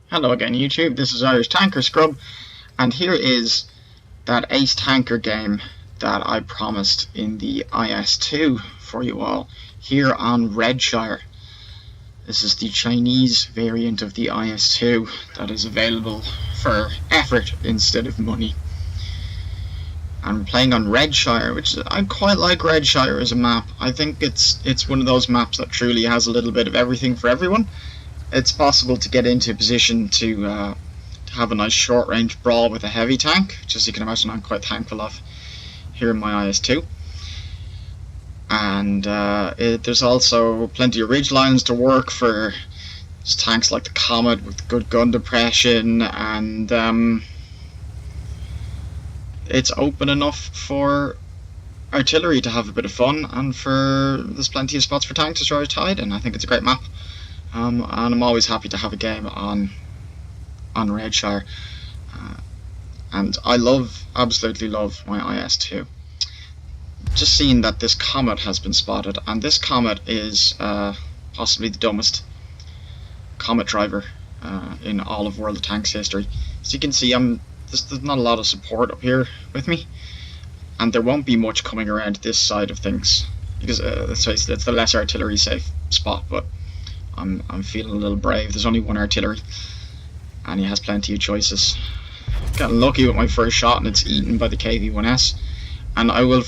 Hello again YouTube, this is Irish Tanker Scrub, and here is that Ace Tanker game that I promised in the IS-2 for you all, here on Redshire. This is the Chinese variant of the IS-2 that is available for effort instead of money. I'm playing on Redshire, which I quite like Redshire as a map. I think it's one of those maps that truly has a little bit of everything for everyone. It's possible to get into a position to have a nice short-range brawl with a heavy tank, which as you can imagine I'm quite thankful of here in my IS-2. And there's also plenty of ridge lines to work for tanks like the Comet with good gun depression, and it's open enough for artillery to have a bit of fun, and there's plenty of spots for tank destroyers tied, and I think it's a great map. And I'm always happy to have a game on Redshire, and I absolutely love my IS-2. Just seeing that this Comet has been spotted, and this Comet is possibly the dumbest Comet driver in all of World of Tanks history. As you can see, there's not a lot of support up here with me, and there won't be much coming around this side of things because let's face it, it's the less artillery safe spot, but I'm feeling a little brave. There's only one artillery, and he has plenty of choices. Got lucky with my first shot, and it's eaten by the KV-1S. And I will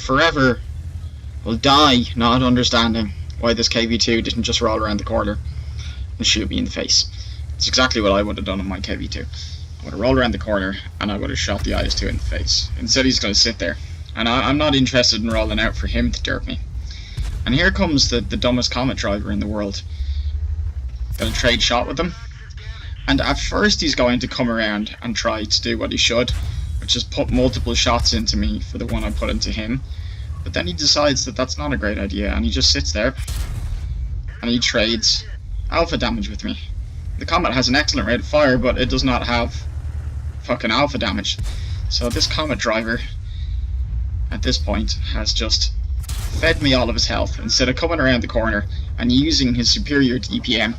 die not understanding why this KV-2 didn't just roll around the corner and shoot me in the face. It's exactly what I would have done on my KV-2. I would have rolled around the corner, and I would have shot the IS-2 in the face. Instead, he's going to sit there, and I'm not interested in rolling out for him to derp me. And here comes the dumbest Comet driver in the world. Gonna trade shot with him, and at first he's going to come around and try to do what he should, which is put multiple shots into me for the one I put into him. But then he decides that that's not a great idea, and he just sits there and he trades alpha damage with me. The Comet has an excellent rate of fire, but it does not have fucking alpha damage. So this Comet driver at this point has just fed me all of his health instead of coming around the corner and using his superior DPM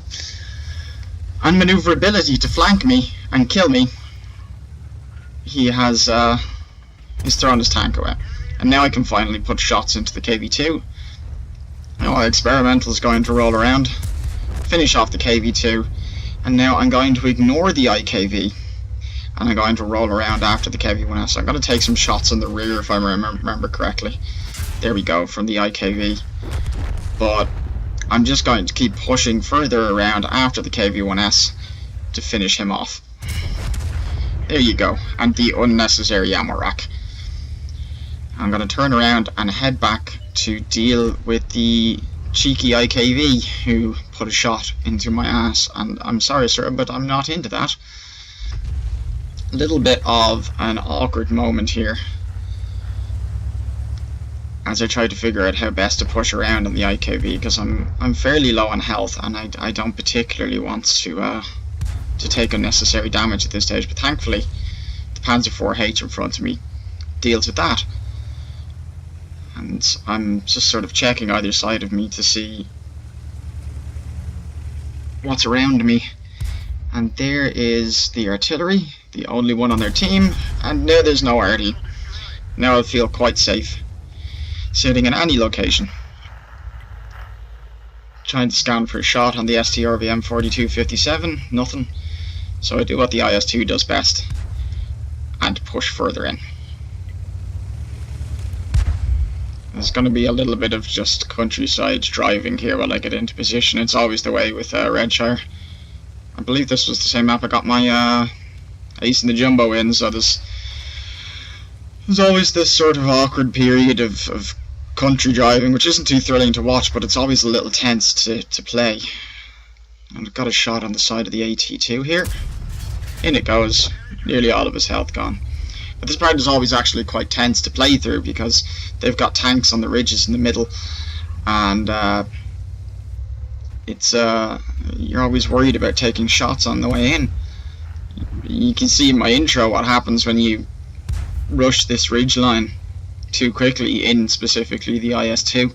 and maneuverability to flank me and kill me. He's thrown his tank away, and now I can finally put shots into the KV-2. Now my experimental is going to roll around, finish off the KV-2, and now I'm going to ignore the IKV, and I'm going to roll around after the KV-1S. I'm going to take some shots in the rear if I remember correctly. There we go, from the IKV. But I'm just going to keep pushing further around after the KV-1S to finish him off. There you go, and the unnecessary ammo rack. I'm going to turn around and head back to deal with the cheeky IKV who put a shot into my ass, and I'm sorry sir, but I'm not into that. A little bit of an awkward moment here as I try to figure out how best to push around on the IKV, because I'm fairly low on health, and I don't particularly want to take unnecessary damage at this stage, but thankfully the Panzer IV-H in front of me deals with that. And I'm just sort of checking either side of me to see what's around me, and there is the artillery, the only one on their team, and now there's no arty. Now I feel quite safe sitting in any location, trying to scan for a shot on the STRVM 4257, nothing. So I do what the IS-2 does best and push further in. There's going to be a little bit of just countryside driving here while I get into position. It's always the way with Redshire. I believe this was the same map I got my Ace in the Jumbo in, so there's always this sort of awkward period of country driving, which isn't too thrilling to watch, but it's always a little tense to play. And I've got a shot on the side of the AT2 here. In it goes. Nearly all of his health gone. But this part is always actually quite tense to play through, because they've got tanks on the ridges in the middle, and you're always worried about taking shots on the way in. You can see in my intro what happens when you rush this ridge line too quickly in specifically the IS-2,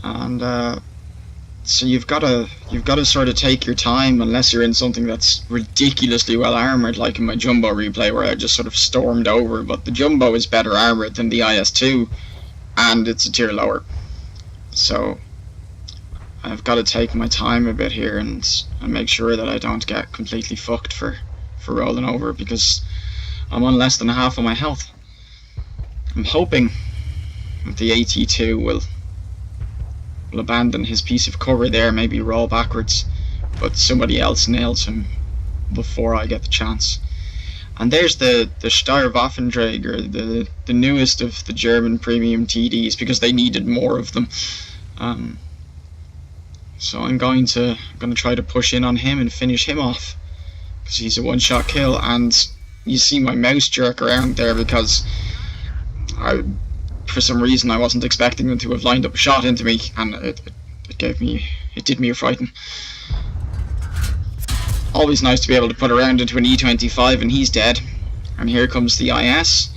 and So you've got to sort of take your time, unless you're in something that's ridiculously well armored, like in my Jumbo replay where I just sort of stormed over. But the Jumbo is better armored than the IS-2, and it's a tier lower. So I've got to take my time a bit here and make sure that I don't get completely fucked for rolling over, because I'm on less than half of my health. I'm hoping that the AT2 will abandon his piece of cover there, maybe roll backwards, but somebody else nails him before I get the chance. And there's the Steyr-Waffenträger, the newest of the German premium TDs, because they needed more of them. So I'm going to try to push in on him and finish him off, because he's a one-shot kill. And you see my mouse jerk around there because for some reason I wasn't expecting them to have lined up a shot into me, and it did me a frighten. Always nice to be able to put a round into an E25 and he's dead. And here comes the IS.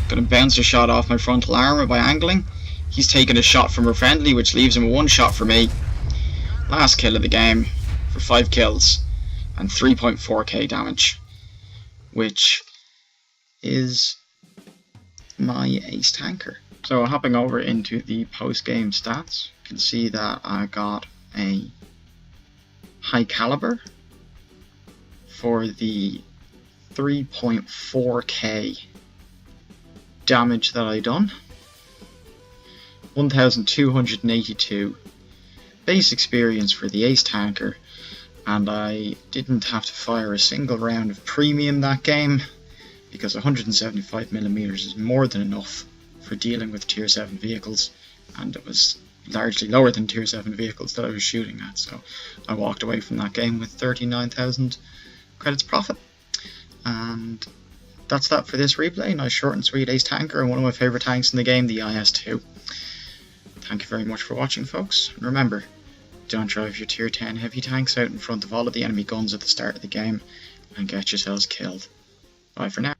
Gonna bounce a shot off my frontal armour by angling. He's taken a shot from a friendly, which leaves him one shot for me. Last kill of the game for 5 kills and 3.4k damage, which is my ace tanker. So hopping over into the post-game stats, you can see that I got a high caliber for the 3.4k damage that I done. 1282 base experience for the ace tanker, and I didn't have to fire a single round of premium that game, because 175mm is more than enough for dealing with tier 7 vehicles, and it was largely lower than tier 7 vehicles that I was shooting at, so I walked away from that game with 39,000 credits profit. And that's that for this replay. Nice short and sweet ace tanker, and one of my favourite tanks in the game, the IS-2. Thank you very much for watching, folks, and remember, don't drive your tier 10 heavy tanks out in front of all of the enemy guns at the start of the game and get yourselves killed. Bye for now.